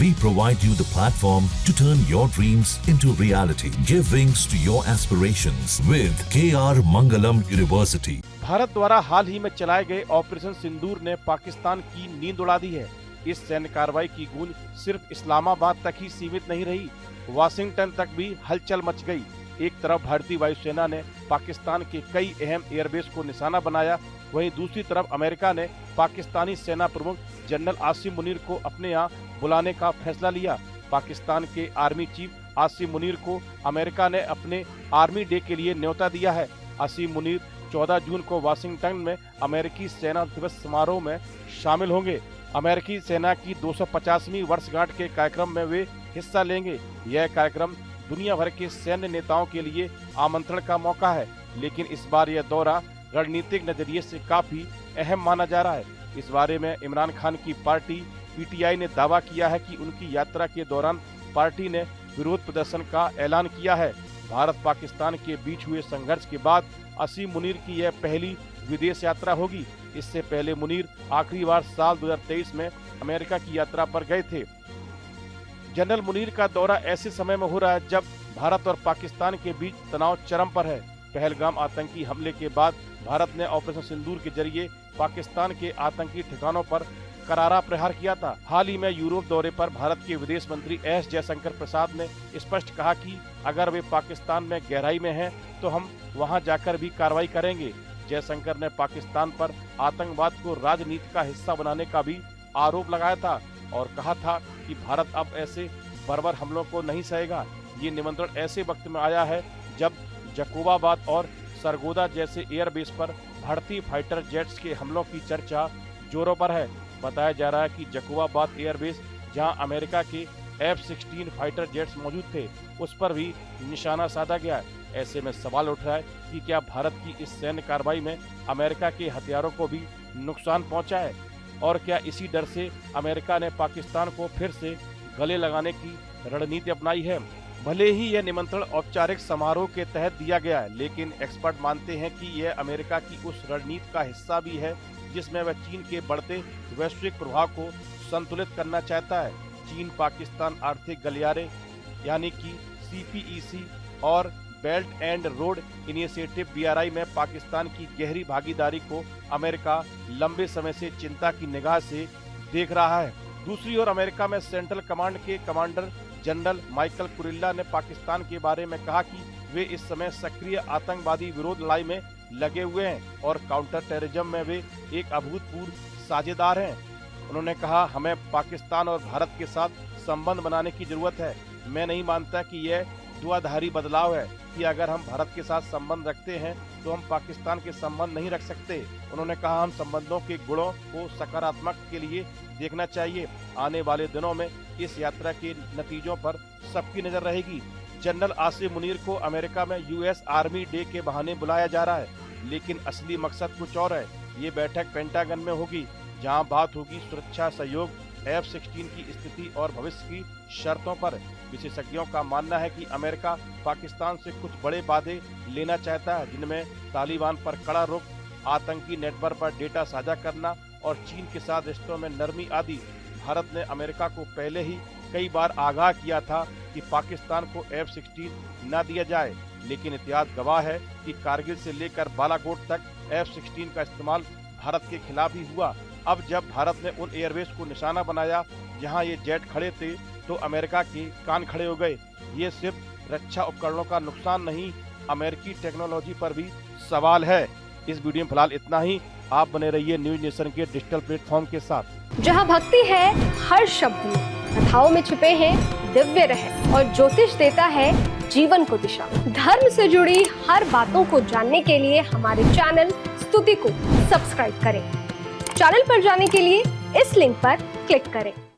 We provide you the platform to turn your dreams into reality. Give wings to your aspirations with KR Mangalam University. Bharat द्वारा हाल ही में चलाए गए operation सिंदूर ने पाकिस्तान की नींद उड़ा दी है। इस सैन्य कार्रवाई की गूंज सिर्फ इस्लामाबाद तक ही सीमित नहीं रही, वाशिंगटन तक भी हलचल मच गई। एक तरफ भारतीय वायुसेना ने पाकिस्तान के कई अहम एयरबेस को निशाना बनाया, वहीं दूसरी तरफ अमेरिका ने पाकिस्तानी सेना प्रमुख जनरल आसिम मुनीर को अपने यहाँ बुलाने का फैसला लिया। पाकिस्तान के आर्मी चीफ आसिम मुनीर को अमेरिका ने अपने आर्मी डे के लिए न्योता दिया है। आसिम मुनीर 14 जून को वाशिंगटन में अमेरिकी सेना दिवस समारोह में शामिल होंगे। अमेरिकी सेना की 250वीं वर्षगांठ के कार्यक्रम में वे हिस्सा लेंगे। यह कार्यक्रम दुनिया भर के सैन्य नेताओं के लिए आमंत्रण का मौका है, लेकिन इस बार यह दौरा रणनीतिक नजरिए से काफी अहम माना जा रहा है। इस बारे में इमरान खान की पार्टी पीटीआई ने दावा किया है कि उनकी यात्रा के दौरान पार्टी ने विरोध प्रदर्शन का ऐलान किया है। भारत पाकिस्तान के बीच हुए संघर्ष के बाद आसिम मुनीर की यह पहली विदेश यात्रा होगी। इससे पहले मुनीर आखिरी बार साल 2023 में अमेरिका की यात्रा पर गए थे। जनरल मुनीर का दौरा ऐसे समय में हो रहा है जब भारत और पाकिस्तान के बीच तनाव चरम पर है। पहलगाम आतंकी हमले के बाद भारत ने ऑपरेशन सिंदूर के जरिए पाकिस्तान के आतंकी ठिकानों पर करारा प्रहार किया था। हाल ही में यूरोप दौरे पर भारत के विदेश मंत्री एस जयशंकर प्रसाद ने स्पष्ट कहा कि अगर वे पाकिस्तान में गहराई में हैं तो हम वहां जाकर भी कार्रवाई करेंगे। जयशंकर ने पाकिस्तान पर आतंकवाद को राजनीति का हिस्सा बनाने का भी आरोप लगाया था और कहा था कि भारत अब ऐसे बर्बर हमलों को नहीं सहेगा। ये निमंत्रण ऐसे वक्त में आया है जब जकोबाबाद और सरगोदा जैसे एयरबेस पर भारतीय फाइटर जेट्स के हमलों की चर्चा जोरों पर है। बताया जा रहा है कि जकोबाबाद एयरबेस, जहां अमेरिका के F-16 फाइटर जेट्स मौजूद थे, उस पर भी निशाना साधा गया है। ऐसे में सवाल उठ रहा है कि क्या भारत की इस सैन्य कार्रवाई में अमेरिका के हथियारों को भी नुकसान पहुंचा है और क्या इसी डर से अमेरिका ने पाकिस्तान को फिर से गले लगाने की रणनीति अपनाई है। भले ही यह निमंत्रण औपचारिक समारोह के तहत दिया गया है, लेकिन एक्सपर्ट मानते हैं कि यह अमेरिका की उस रणनीति का हिस्सा भी है जिसमें वह चीन के बढ़ते वैश्विक प्रभाव को संतुलित करना चाहता है। चीन पाकिस्तान आर्थिक गलियारे यानी कि CPEC और belt and road initiative BRI में पाकिस्तान की गहरी भागीदारी को अमेरिका लंबे समय से चिंता की निगाह से देख रहा है। दूसरी ओर अमेरिका में सेंट्रल कमांड के कमांडर जनरल माइकल कुरिल्ला ने पाकिस्तान के बारे में कहा कि वे इस समय सक्रिय आतंकवादी विरोध लड़ाई में लगे हुए हैं और काउंटर टेररिज्म में वे एक अभूतपूर्व साझेदार हैं। उन्होंने कहा, हमें पाकिस्तान और भारत के साथ संबंध बनाने की जरूरत है। मैं नहीं मानता कि यह द्विधारी बदलाव है कि अगर हम भारत के साथ संबंध रखते हैं तो हम पाकिस्तान के संबंध नहीं रख सकते। उन्होंने कहा, हम संबंधों के गुणों को सकारात्मक के लिए देखना चाहिए। आने वाले दिनों में इस यात्रा के नतीजों पर सबकी नजर रहेगी। जनरल आसिम मुनीर को अमेरिका में US आर्मी डे के बहाने बुलाया जा रहा है, लेकिन असली मकसद कुछ और है। ये बैठक पेंटागन में होगी, जहां बात होगी सुरक्षा सहयोग, F-16 की स्थिति और भविष्य की शर्तों पर। विशेषज्ञों का मानना है कि अमेरिका पाकिस्तान से कुछ बड़े वादे लेना चाहता है, जिनमें तालिबान पर कड़ा रुख, आतंकी नेटवर्क पर डेटा साझा करना और चीन के साथ रिश्तों में नरमी आदि। भारत ने अमेरिका को पहले ही कई बार आगाह किया था कि पाकिस्तान को F-16 न दिया जाए, लेकिन इतिहास गवाह है कि कारगिल से लेकर बालाकोट तक F-16 का इस्तेमाल भारत के खिलाफ ही हुआ। अब जब भारत ने उन एयरबेस को निशाना बनाया जहां ये जेट खड़े थे, तो अमेरिका के कान खड़े हो गए। ये सिर्फ रक्षा उपकरणों का नुकसान नहीं, अमेरिकी टेक्नोलॉजी पर भी सवाल है। इस वीडियो में फिलहाल इतना ही। आप बने रहिए न्यूज नेशन के डिजिटल प्लेटफॉर्म के साथ। जहां भक्ति है हर शब्द में, कथाओं में छिपे हैं दिव्य रहस्य और ज्योतिष देता है जीवन को दिशा। धर्म से जुड़ी हर बातों को जानने के लिए हमारे चैनल स्तुति को सब्सक्राइब करें। चैनल पर जाने के लिए इस लिंक पर क्लिक करें।